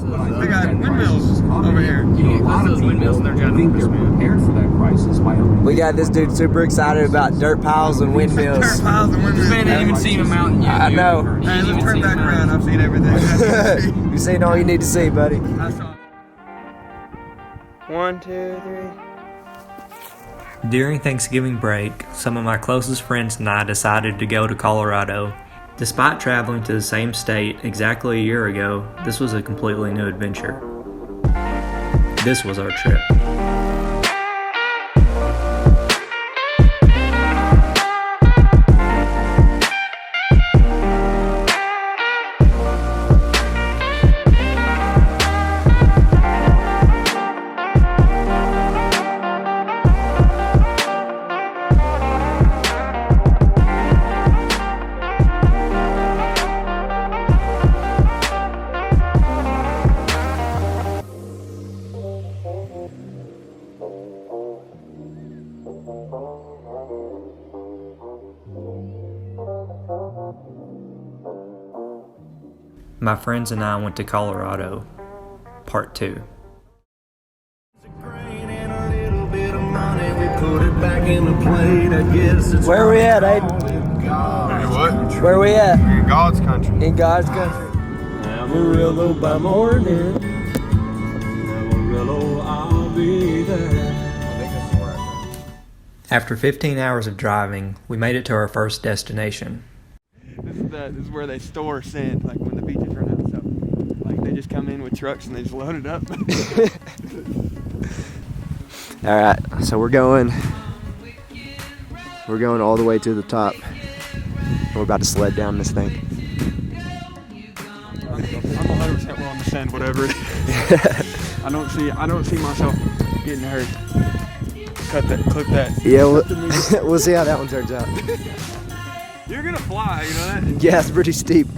They got windmills over here. A lot of windmills and they're prepared for that crisis by We got this dude super excited about dirt piles and windmills. Dirt piles and windmills. This man ain't even seen a mountain yet. I know. Hey, let's turn back around. I've seen everything. You've seen all you need to see, buddy. I saw. 1, 2, 3. During Thanksgiving break, some of my closest friends and I decided to go to Colorado. Despite traveling to the same state exactly a year ago, this was a completely new adventure. This was our trip. My friends and I went to Colorado, part 2. Where are we at, Aiden? What? Where are we at? In God's country. In God's country. Amarillo by morning. Amarillo, I'll be there. After 15 hours of driving, we made it to our first destination. This is where they store sand, like when the beaches run out. So, like they just come in with trucks and they just load it up. All right, so we're going all the way to the top. We're about to sled down this thing. I'm 100% willing to send whatever it is. I don't see myself getting hurt. Clip that. Yeah, we'll see how that one turns out. You're gonna fly, you know that? Yeah, it's pretty steep.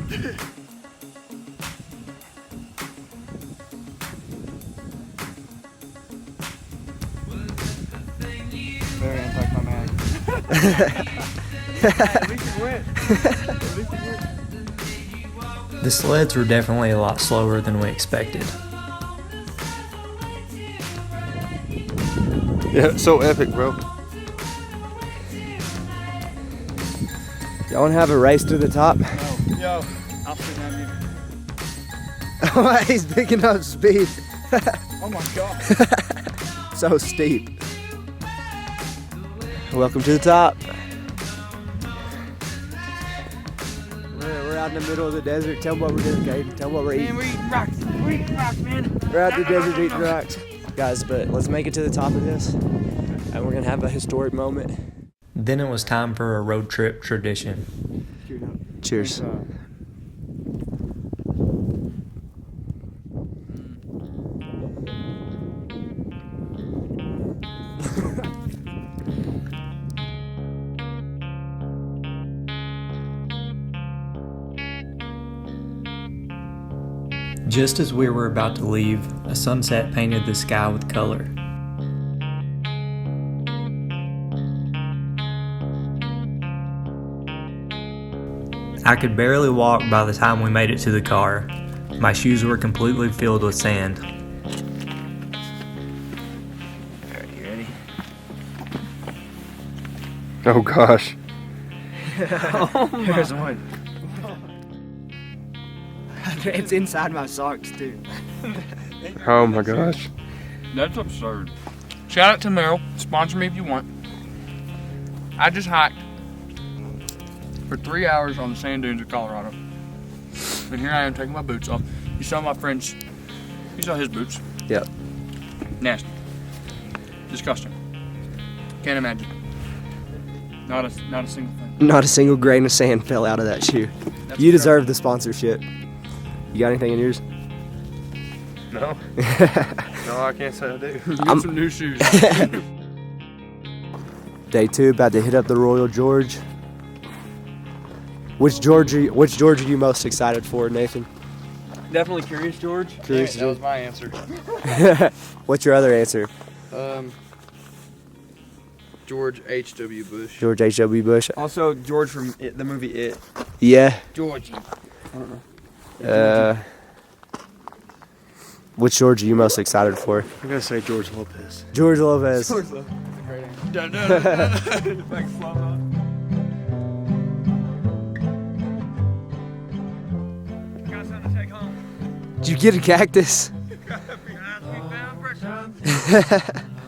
Very anticlimactic. At least it went. The sleds were definitely a lot slower than we expected. Yeah, it's so epic, bro. Y'all want to have a race to the top? Yo, I'll sit down here. Oh, he's picking up speed. Oh my god. So steep. Welcome to the top. We're out in the middle of the desert. Tell them what we're doing, Caden. Tell them what we're eating. Man, we're eating rocks. We're eating rocks, man. We're out in the desert eating rocks. Guys, but let's make it to the top of this. And we're going to have a historic moment. Then it was time for a road trip tradition. Cheers. Just as we were about to leave, a sunset painted the sky with color. I could barely walk by the time we made it to the car. My shoes were completely filled with sand. Alright, you ready? Oh gosh. There's one. It's inside my socks too. Oh my gosh. That's absurd. Shout out to Merrill. Sponsor me if you want. I just hiked for 3 hours on the sand dunes of Colorado. And here I am taking my boots off. You saw my friend's, you saw his boots. Yep. Nasty. Disgusting. Can't imagine. Not a single thing. Not a single grain of sand fell out of that shoe. That's You deserve the sponsorship. You got anything in yours? No. No, I can't say I do. Get some new shoes. Day 2, about to hit up the Royal George. Which George are you most excited for, Nathan? Definitely Curious George. Curious That was my answer. What's your other answer? George H.W. Bush. George H.W. Bush. Also, George from the movie It. Yeah. Georgie. I don't know. Which George are you most excited for? I'm gonna say George Lopez. George Lopez. Like slow mo. Got something to take home. Did you get a cactus?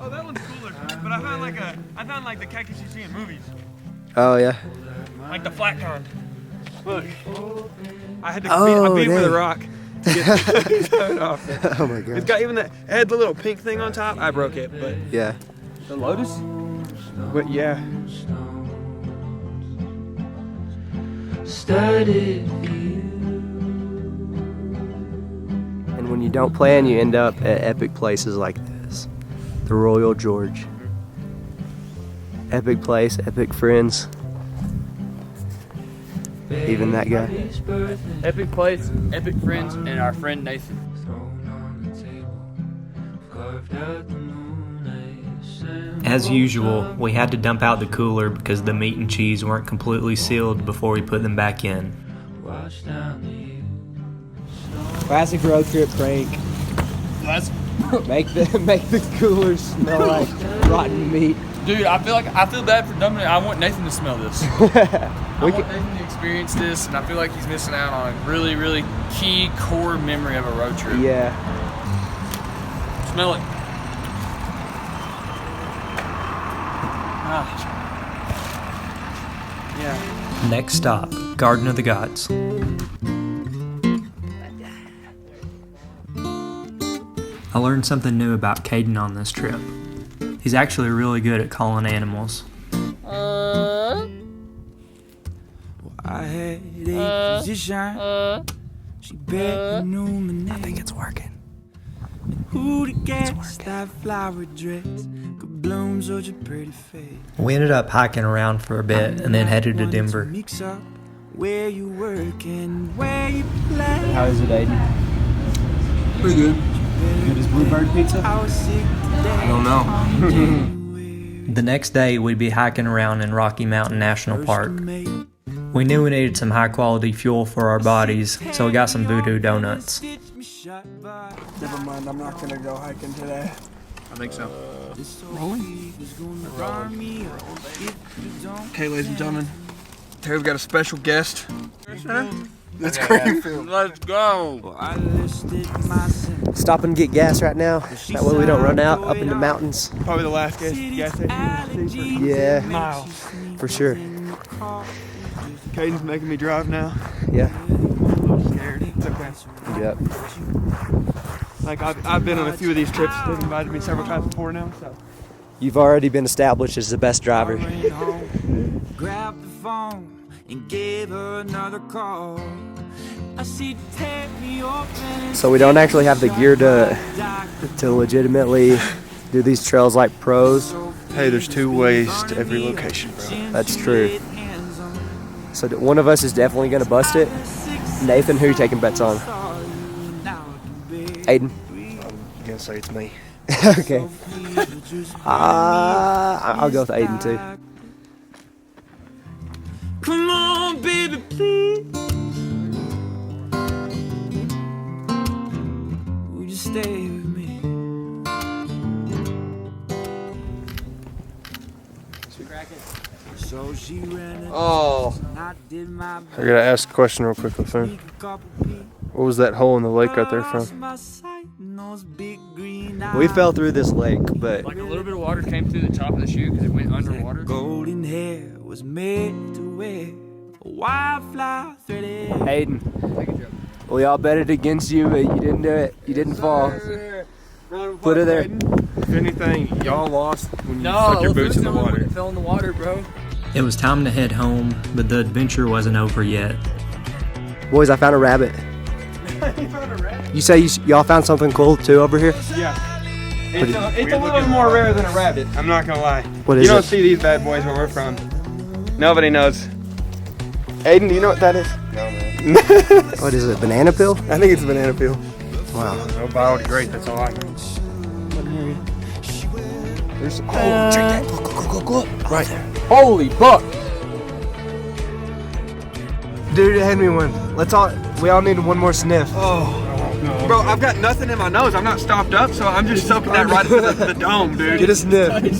Oh, that one's cooler. But I found like the cactus you see in movies. Oh yeah. Like the flat kind. Look. I had to Oh, beat with a dang. rock to get that off. Oh my god. It's got even that. It had the little pink thing on top. I broke it, but Yeah. the lotus. But yeah. And when you don't plan, you end up at epic places like this. The Royal George. Epic place, epic friends. Even that guy. Epic place, epic friends, and our friend Nathan. As usual, we had to dump out the cooler because the meat and cheese weren't completely sealed before we put them back in. Classic road trip prank. That's, Make the cooler smell like rotten meat. dude, I feel bad for dumping it. I want Nathan to smell this. I want Nathan to experience this, and I feel like he's missing out on a really, really key core memory of a road trip. Yeah. Smell it. Yeah. Next stop, Garden of the Gods. I learned something new about Caden on this trip. He's actually really good at calling animals. I had a position. She bet knew my name. I think it's working. Who to guess that flower dress could bloom such a pretty face. We ended up hiking around for a bit and then headed to Denver. Mix up where you work and where you play. How is it, Aiden? Pretty good. Good as Bluebird Pizza? I was sick today. I don't know. The next day, we'd be hiking around in Rocky Mountain National Park. We knew we needed some high-quality fuel for our bodies, so we got some Voodoo donuts. Never mind. I'm not gonna go hiking today. I think so. Okay, ladies and gentlemen. Today we've got a special guest. That's Greenfield. Let's go. Stop and get gas right now. That way we don't run out up in the mountains. Probably the last gas station we've seen for Yeah, miles. for sure. Caden's making me drive now. Yeah. I'm scared. It's okay. Yep. Like I've been on a few of these trips. They've invited me several times before now. So You've already been established as the best driver. Grab the phone and gave her another call. I see take me open. So we don't actually have the gear to legitimately do these trails like pros. hey, there's two ways to every location, bro. That's true. So one of us is definitely gonna bust it. Nathan, who you taking bets on? Aiden. I'm gonna say it's me. Okay. I'll go with Aiden too. Come on, baby, please. Would you stay with me? So she ran it. Oh. I did my I gotta ask a question real quick, Lafayette. What was that hole in the lake out there from? We fell through this lake, but Like a little bit of water came through the top of the chute because it went underwater. Golden hair was made to wear a wildflower threaded. Aiden, we all bet it against you, but you didn't do it. You didn't fall. Put it there. If anything, y'all lost when you stuck your boots in the water. Fell in the water, bro. It was time to head home, but the adventure wasn't over yet. Boys, I found a rabbit. You say y'all found something cool too over here? Yeah. It's a little bit more rare than a rabbit. I'm not gonna lie. What is You don't it? see these bad boys where we're from. Nobody knows. Aiden, do you know what that is? No, man. What is it? Banana peel? I think it's a banana peel. Wow. No biodegradable, that's all I know. There's Drink that. Go. Right there. Holy fuck. Dude, hand me one. We all need one more sniff. Oh, Bro, I've got nothing in my nose. I'm not stopped up, so I'm just soaking that right into the dome, dude. Get a sniff. Get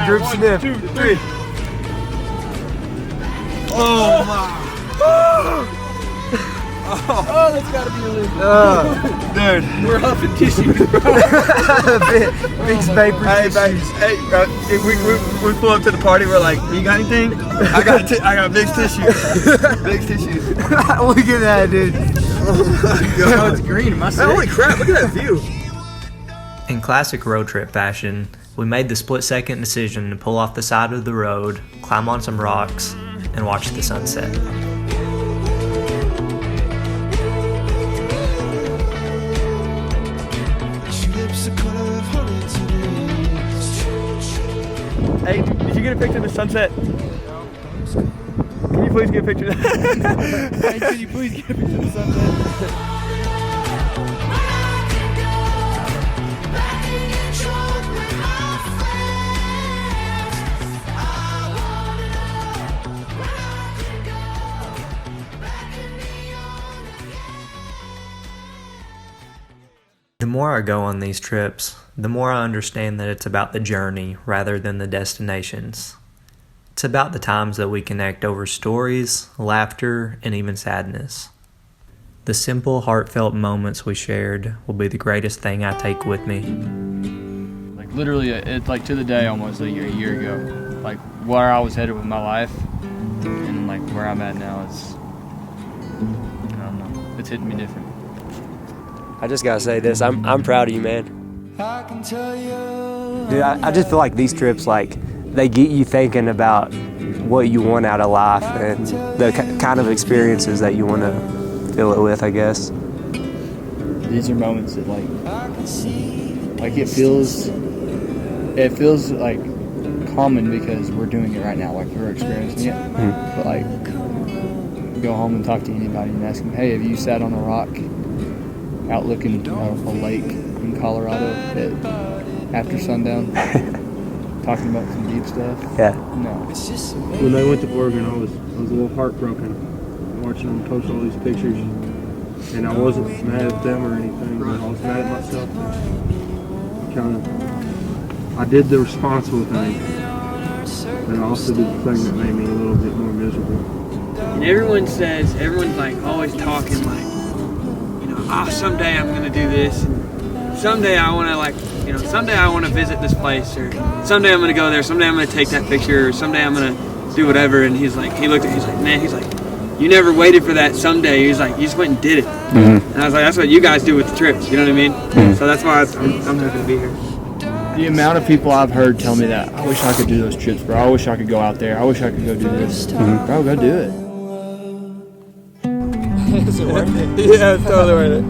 Group sniff. 1, 2, 3. Oh my. Oh, that's gotta be illegal. Dude. We're huffing tissue. Big vapor. Hey, bro, we pull up to the party, we're like, you got anything? I got big tissue. Big tissue. Look at that, dude. Oh, it's green. Holy crap, look at that view. In classic road trip fashion, we made the split-second decision to pull off the side of the road, climb on some rocks, and watch the sunset. Hey, did you get a picture of the sunset? Can you please get a picture of that? Hey, can you please get a picture of the sunset? The more I go on these trips, the more I understand that it's about the journey rather than the destinations. It's about the times that we connect over stories, laughter, and even sadness. The simple, heartfelt moments we shared will be the greatest thing I take with me. Like literally, it's like to the day almost like a year ago. Like where I was headed with my life and like where I'm at now, it's, I don't know, it's hitting me different. I just gotta say this. I'm proud of you, man. Dude, I just feel like these trips, like, they get you thinking about what you want out of life and the kind of experiences that you want to fill it with, I guess. These are moments that like it feels like common because we're doing it right now, like we're experiencing it. Mm-hmm. But like, go home and talk to anybody and ask them, hey, have you sat on a rock out looking at a lake in Colorado after sundown, talking about some deep stuff? Yeah. No. When they went to Oregon, I was a little heartbroken watching them post all these pictures, and I wasn't mad at them or anything, but I was mad at myself. I did the responsible thing, but I also did the thing that made me a little bit more miserable. And everyone's like always talking like, oh, someday I'm gonna do this, and someday I wanna someday I wanna visit this place, or someday I'm gonna go there, someday I'm gonna take that picture, or someday I'm gonna do whatever. And he looked at me, he's like, you never waited for that someday. He's like, you just went and did it. Mm-hmm. And I was like, that's what you guys do with the trips, you know what I mean? Mm-hmm. So that's why I'm happy to be here. The amount of people I've heard tell me that, I wish I could do those trips, bro. I wish I could go out there. I wish I could go do this. Mm-hmm. Bro, go do it. Is it worth it? Yeah, it's totally worth it.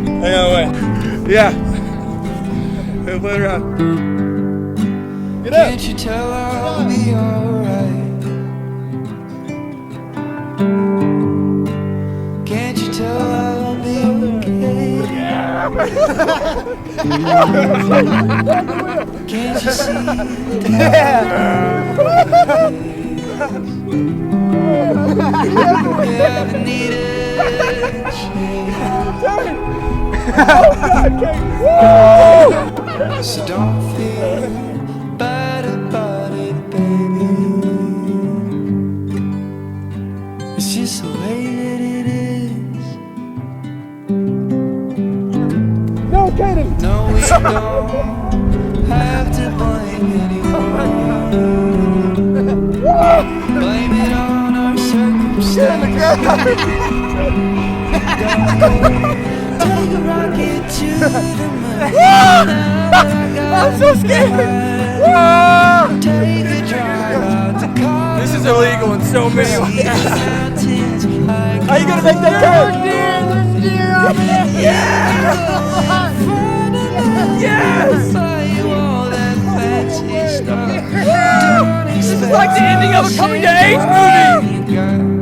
Hang on, wait. Yeah. Hey, play around. Get up. Can't you tell I'll be alright? Can't you tell I'll be okay? Can't you see? Never needed so don't feel bad about it, baby. It's just the way that it is. No, Kaden. No, we don't have to blame anyone. Blame it on our circumstances. Take a rocket to the moon. I'm so scared. Take a drive out to Colorado. This is illegal in so many ways. Are you gonna make that turn? Yes! This is like the ending of a coming-to-age movie.